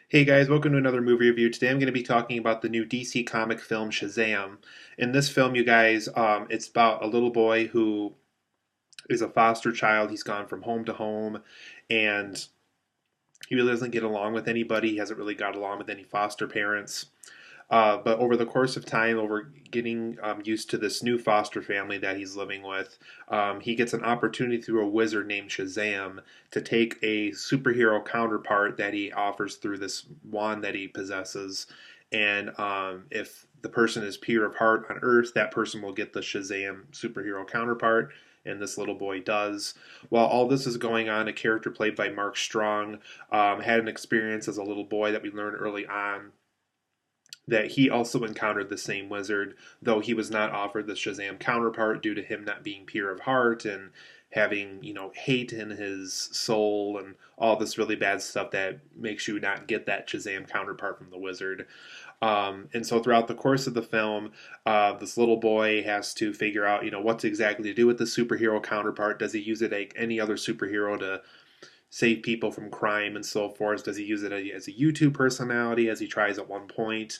Hey guys, welcome to another movie review. Today I'm going to be talking about the new DC comic film Shazam. In this film, you guys, it's about a little boy who is a foster child. He's gone from home to home, and he really doesn't get along with anybody. He hasn't really got along with any foster parents. But over the course of time, over getting used to this new foster family that he's living with, he gets an opportunity through a wizard named Shazam to take a superhero counterpart that he offers through this wand that he possesses. And if the person is pure of heart on Earth, that person will get the Shazam superhero counterpart. And this little boy does. While all this is going on, a character played by Mark Strong had an experience as a little boy that we learned early on that he also encountered the same wizard, though he was not offered the Shazam counterpart due to him not being pure of heart and having, hate in his soul and all this really bad stuff that makes you not get that Shazam counterpart from the wizard. And so throughout the course of the film, this little boy has to figure out, what exactly to do with the superhero counterpart. Does he use it like any other superhero to save people from crime and so forth? Does he use it as a YouTube personality, as he tries at one point?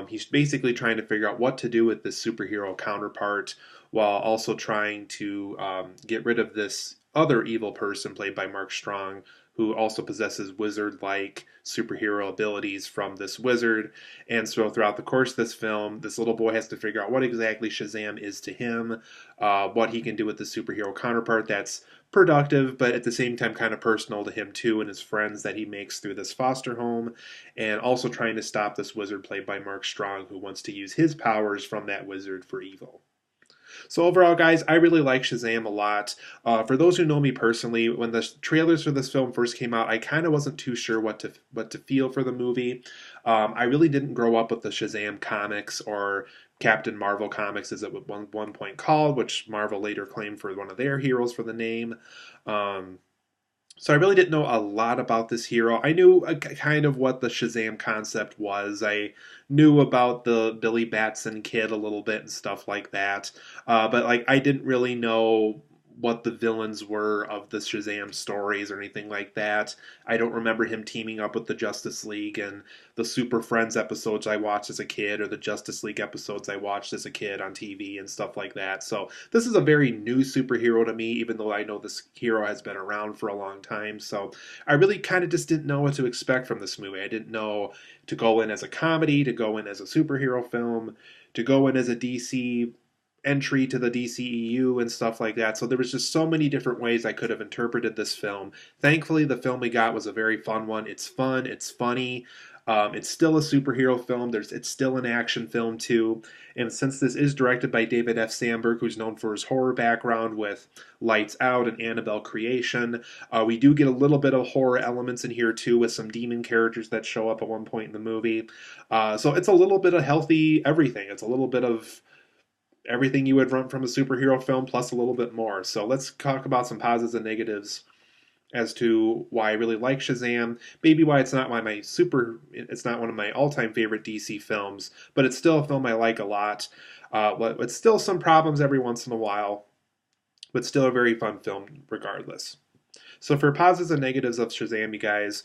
He's basically trying to figure out what to do with this superhero counterpart while also trying to get rid of this other evil person played by Mark Strong, who also possesses wizard like superhero abilities from this wizard. And so, throughout the course of this film, this little boy has to figure out what exactly Shazam is to him, what he can do with the superhero counterpart that's productive, but at the same time kind of personal to him too and his friends that he makes through this foster home, and also trying to stop this wizard played by Mark Strong who wants to use his powers from that wizard for evil. So overall, guys, I really like Shazam a lot. For those who know me personally, when the trailers for this film first came out, I kind of wasn't too sure what to feel for the movie. I really didn't grow up with the Shazam comics or Captain Marvel comics, as it was one point called, which Marvel later claimed for one of their heroes for the name. Um, so I really didn't know a lot about this hero. I knew kind of what the Shazam concept was. I knew about the Billy Batson kid a little bit and stuff like that. But like I didn't really know what the villains were of the Shazam stories or anything like that. I don't remember him teaming up with the Justice League and the Super Friends episodes I watched as a kid or the Justice League episodes I watched as a kid on TV and stuff like that. So this is a very new superhero to me, even though I know this hero has been around for a long time. So I really kind of just didn't know what to expect from this movie. I didn't know to go in as a comedy, to go in as a superhero film, to go in as a DC entry to the DCEU and stuff like that. So there was just so many different ways I could have interpreted this film. Thankfully, the film we got was a very fun one. It's fun, it's funny. It's still a superhero film. It's still an action film too. And since this is directed by David F. Sandberg, who's known for his horror background with Lights Out and Annabelle Creation, we do get a little bit of horror elements in here too, with some demon characters that show up at one point in the movie. So it's a little bit of healthy everything. It's a little bit of everything you would want from a superhero film plus a little bit more. So let's talk about some positives and negatives as to why I really like Shazam. Maybe why it's not one of my all-time favorite DC films, but it's still a film I like a lot. But it's still some problems every once in a while, but still a very fun film regardless. So for positives and negatives of Shazam, you guys,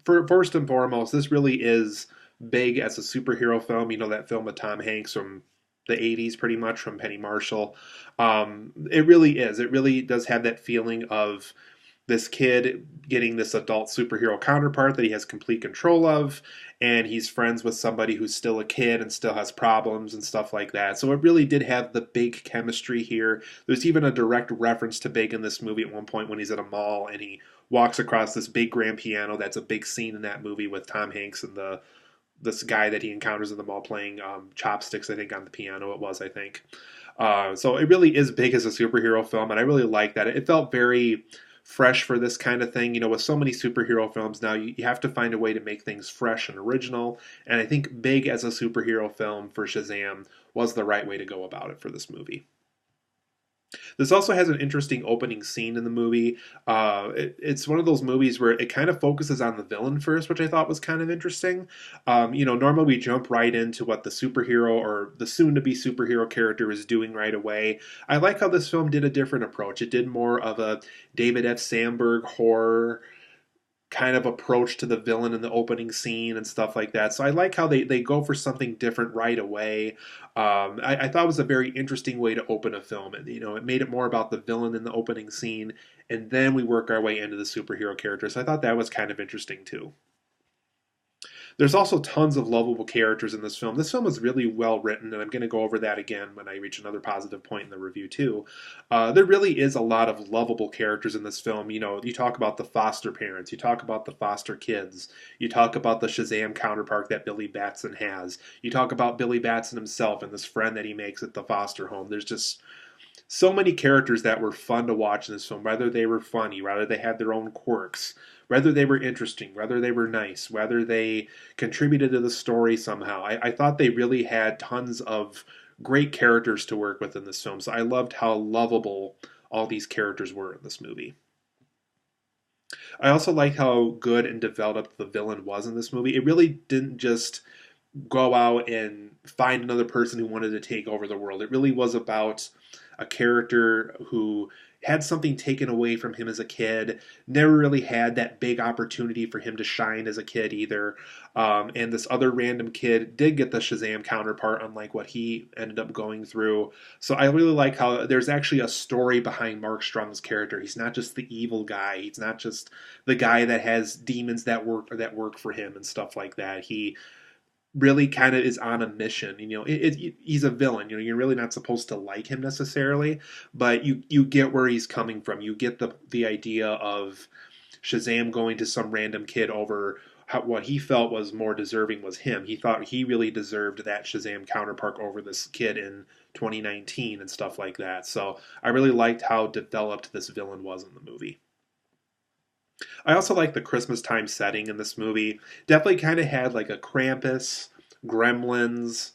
first and foremost, this really is big as a superhero film. You know that film with Tom Hanks from the 80s, pretty much, from Penny Marshall. It really is. It really does have that feeling of this kid getting this adult superhero counterpart that he has complete control of, and he's friends with somebody who's still a kid and still has problems and stuff like that. So it really did have the big chemistry here. There's even a direct reference to Big in this movie at one point when he's at a mall and he walks across this big grand piano. That's a big scene in that movie with Tom Hanks and this guy that he encounters in the mall playing chopsticks, I think, on the piano it was, I think. So it really is big as a superhero film, and I really like that. It felt very fresh for this kind of thing. You know, with so many superhero films now, you have to find a way to make things fresh and original, and I think big as a superhero film for Shazam was the right way to go about it for this movie. This also has an interesting opening scene in the movie. It's one of those movies where it kind of focuses on the villain first, which I thought was kind of interesting. Normally we jump right into what the superhero or the soon-to-be superhero character is doing right away. I like how this film did a different approach. It did more of a David F. Sandberg horror kind of approach to the villain in the opening scene and stuff like that. So I like how they go for something different right away. I thought it was a very interesting way to open a film. And, it made it more about the villain in the opening scene, and then we work our way into the superhero characters. So I thought that was kind of interesting too. There's also tons of lovable characters in this film. This film is really well written, and I'm going to go over that again when I reach another positive point in the review, too. There really is a lot of lovable characters in this film. You talk about the foster parents, you talk about the foster kids, you talk about the Shazam counterpart that Billy Batson has, you talk about Billy Batson himself and this friend that he makes at the foster home. There's just so many characters that were fun to watch in this film, whether they were funny, whether they had their own quirks, whether they were interesting, whether they were nice, whether they contributed to the story somehow. I thought they really had tons of great characters to work with in this film, so I loved how lovable all these characters were in this movie. I also like how good and developed the villain was in this movie. It really didn't just go out and find another person who wanted to take over the world. It really was about a character who had something taken away from him as a kid, never really had that big opportunity for him to shine as a kid either. And this other random kid did get the Shazam counterpart, unlike what he ended up going through. So I really like how there's actually a story behind Mark Strong's character. He's not just the evil guy. He's not just the guy that has demons that work for him and stuff like that. He really kind of is on a mission. He's a villain. You're really not supposed to like him necessarily, but you get where he's coming from. You get the idea of Shazam going to some random kid over what he felt was more deserving was him. He thought he really deserved that Shazam counterpart over this kid in 2019 and stuff like that. So I really liked how developed this villain was in the movie. I also like the Christmas time setting in this movie. Definitely kind of had like a Krampus, Gremlins,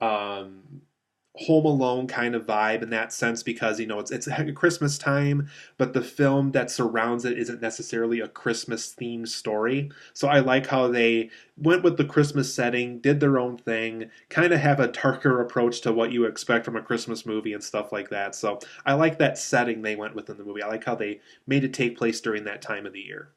um, Home Alone kind of vibe in that sense because it's a Christmas time, but the film that surrounds it isn't necessarily a Christmas themed story. So I like how they went with the Christmas setting, did their own thing, kind of have a darker approach to what you expect from a Christmas movie and stuff like that. So I like that setting they went with in the movie. I like how they made it take place during that time of the year.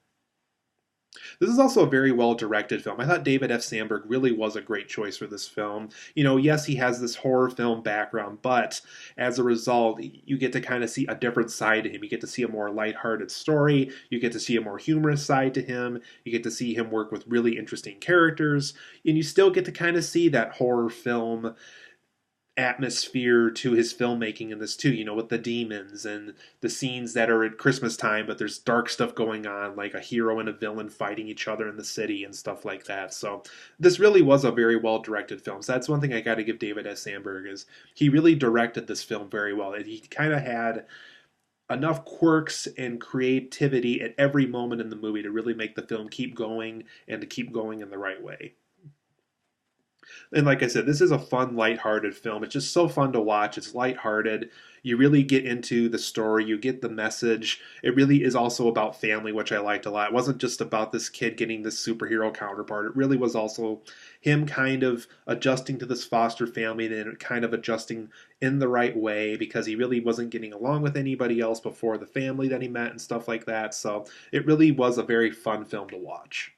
This is also a very well directed film. I thought David F. Sandberg really was a great choice for this film. Yes, he has this horror film background, but as a result, you get to kind of see a different side to him. You get to see a more lighthearted story. You get to see a more humorous side to him. You get to see him work with really interesting characters. And you still get to kind of see that horror film atmosphere to his filmmaking in this too, with the demons and the scenes that are at Christmas time, but there's dark stuff going on, like a hero and a villain fighting each other in the city and stuff like that. So this really was a very well directed film. So that's one thing I got to give David S. Sandberg is he really directed this film very well. And he kind of had enough quirks and creativity at every moment in the movie to really make the film keep going and to keep going in the right way. And like I said, this is a fun, lighthearted film. It's just so fun to watch. It's lighthearted. You really get into the story. You get the message. It really is also about family, which I liked a lot. It wasn't just about this kid getting this superhero counterpart. It really was also him kind of adjusting to this foster family and then kind of adjusting in the right way because he really wasn't getting along with anybody else before the family that he met and stuff like that. So it really was a very fun film to watch.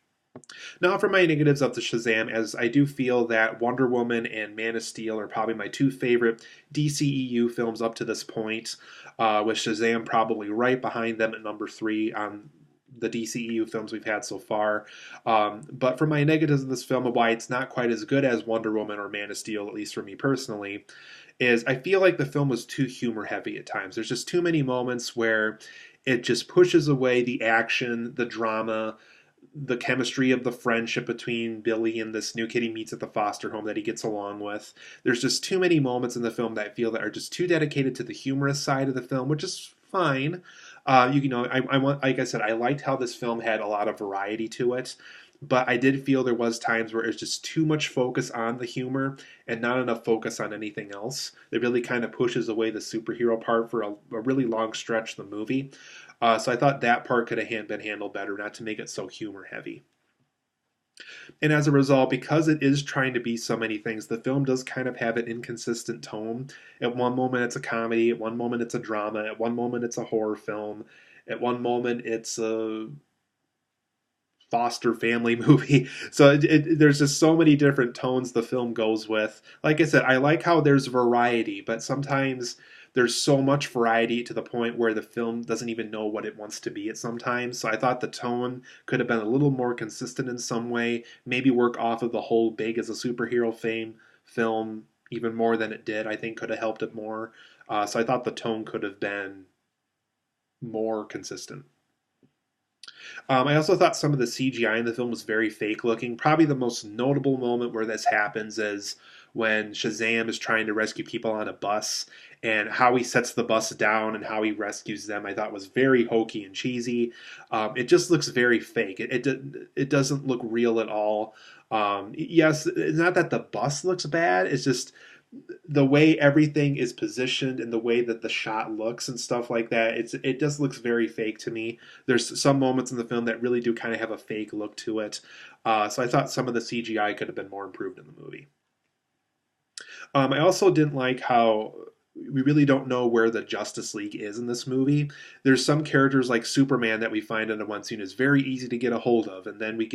Now, for my negatives of the Shazam, as I do feel that Wonder Woman and Man of Steel are probably my two favorite DCEU films up to this point, with Shazam probably right behind them at number three on the DCEU films we've had so far. But for my negatives of this film and why it's not quite as good as Wonder Woman or Man of Steel, at least for me personally, is I feel like the film was too humor heavy at times. There's just too many moments where it just pushes away the action, the drama, the chemistry of the friendship between Billy and this new kid he meets at the foster home that he gets along with. There's just too many moments in the film that I feel that are just too dedicated to the humorous side of the film, which is fine. I want, like I said, I liked how this film had a lot of variety to it, but I did feel there was times where it was just too much focus on the humor and not enough focus on anything else. It really kind of pushes away the superhero part for a really long stretch of the movie. So I thought that part could have been handled better, not to make it so humor heavy. And as a result, because it is trying to be so many things, the film does kind of have an inconsistent tone. At one moment it's a comedy, at one moment it's a drama, at one moment it's a horror film, at one moment it's a foster family movie. So there's just so many different tones the film goes with. Like I said, I like how there's variety, but sometimes there's so much variety to the point where the film doesn't even know what it wants to be at sometimes. So I thought the tone could have been a little more consistent in some way, maybe work off of the whole big as a superhero film even more than it did. I think could have helped it more. So I thought the tone could have been more consistent. I also thought some of the CGI in the film was very fake looking. Probably the most notable moment where this happens is when Shazam is trying to rescue people on a bus, and how he sets the bus down and how he rescues them. I thought was very hokey and cheesy. It just looks very fake. It doesn't look real at all. Yes, it's not that the bus looks bad. It's just the way everything is positioned and the way that the shot looks and stuff like that, it just looks very fake to me. There's some moments in the film that really do kind of have a fake look to it. So I thought some of the CGI could have been more improved in the movie. I also didn't like how we really don't know where the Justice League is in this movie. There's some characters like Superman that we find in one scene is very easy to get a hold of, and then we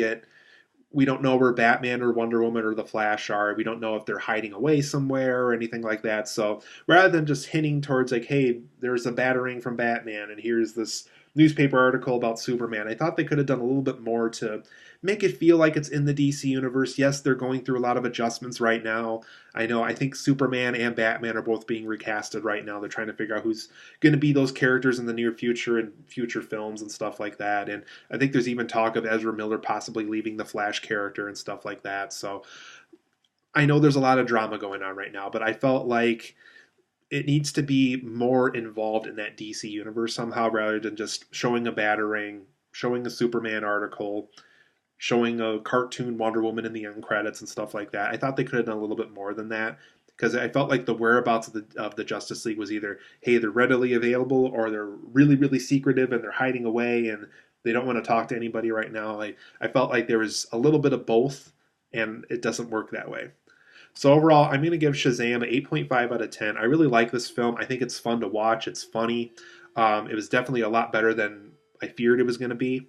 don't know where Batman or Wonder Woman or the Flash are. We don't know if they're hiding away somewhere or anything like that. So rather than just hinting towards like, hey, there's a batarang from Batman and here's this newspaper article about Superman, I thought they could have done a little bit more to make it feel like it's in the DC universe. Yes, they're going through a lot of adjustments right now. I think Superman and Batman are both being recasted right now. They're trying to figure out who's going to be those characters in the near future and future films and stuff like that. And I think there's even talk of Ezra Miller possibly leaving the Flash character and stuff like that. So I know there's a lot of drama going on right now, but I felt like it needs to be more involved in that DC universe somehow rather than just showing a batarang, showing a Superman article, showing a cartoon Wonder Woman in the end credits and stuff like that. I thought they could have done a little bit more than that because I felt like the whereabouts of the Justice League was either, hey, they're readily available, or they're really really secretive and they're hiding away and they don't want to talk to anybody right now. I felt like there was a little bit of both, and it doesn't work that way. So overall, I'm going to give Shazam an 8.5 out of 10. I really like this film. I think it's fun to watch. It's funny. It was definitely a lot better than I feared it was going to be,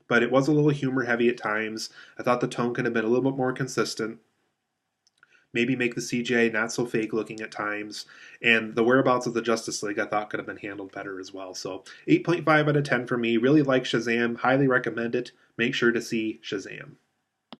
but it was a little humor heavy at times. I thought the tone could have been a little bit more consistent. Maybe make the CGI not so fake looking at times. And the whereabouts of the Justice League I thought could have been handled better as well. So 8.5 out of 10 for me. Really like Shazam. Highly recommend it. Make sure to see Shazam.